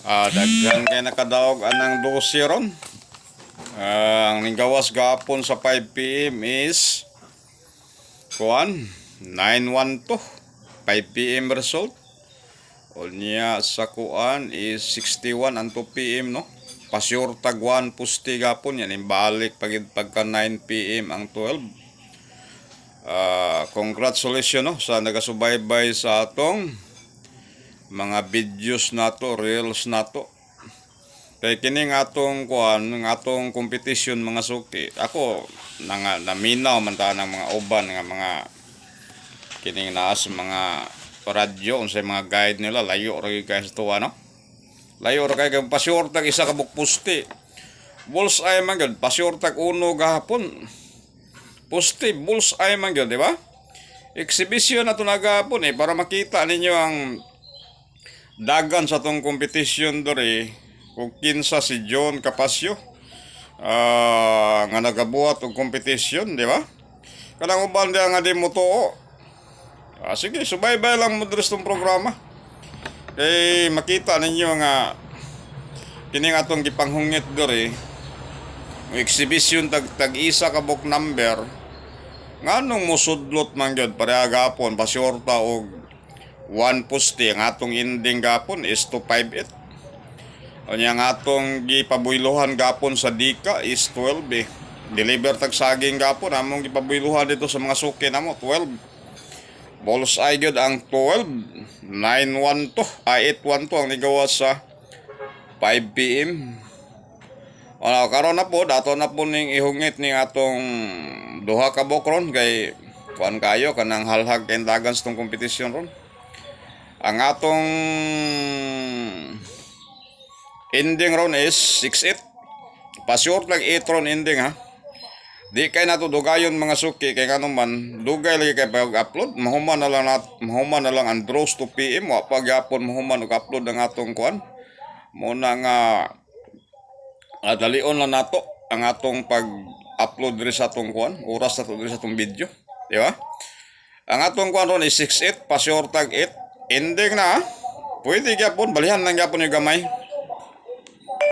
Daghan kay nakadaog anang dosye ron. Ang ninggawas gapon sa 5 PM is kuan 912 5 PM result. O niya sa kuan is 61 ang 2 PM no. Pasyur tagwan pusti gapon yan imbalik pagka 9 PM ang 12. Congratulations no sa nagasubaybay sa atong mga videos nato, reels nato. Kay kining atong kuan, ng atong competition mga suki. Ako naminaw man ta ng mga uban nga mga kining naas mga radyo unsay mga guide nila layo ra gyud kay sa tuwa no. Layo ra kay pasyur tag isa ka bukpusti. Bullseye man gyud pasyur tag uno gahapon. Pusti bullseye man gyud, di ba? Exhibition na to nagapon para makita ninyo ang dagan sa tong competition dori kung kinsa si John Capasio nga nagabuhat og competition, di ba? Kanang uban dia nga di mo tuo. Sige, subaybay lang mo diri sa programa. Kay makita ninyo nga kining atong gipanghungit diri exhibition tag isa ka book number nganong musudlot man gyud pareha gapon pasyurta og 1 pusti ang atong ending gapon is 258. Unya nga atong gipabuylohan gapon sa Dika is 12 eh. Deliver tag saging gapon among gipabuylohan dito sa mga suki namo 12. Bullseye gyud ang 12 912 812 ang nigawas sa 5 PM. Karon na po dato na po ning ihungit ning atong duha ka bokron kay kuan kayo kanang halhag kay dagan sa tong competition ron. Ang atong ending ron is 68. Pasyur lang 8 ron ending ha. Di kay nato dugayon mga suki kay ngano man dugay lagi kay pag-upload mahuman na lang ang draws 2 PM wa pa gyapon mahuman og upload ang atong kuan. Muna nga dalion lang nato ang atong pag-upload diri sa atong kuan, oras na to diri sa atong video, di ba? Ang atong kuan ron is 68 pasyur tag 8 ending na. Pwede gyapon balihan lang gyapon yung gamay.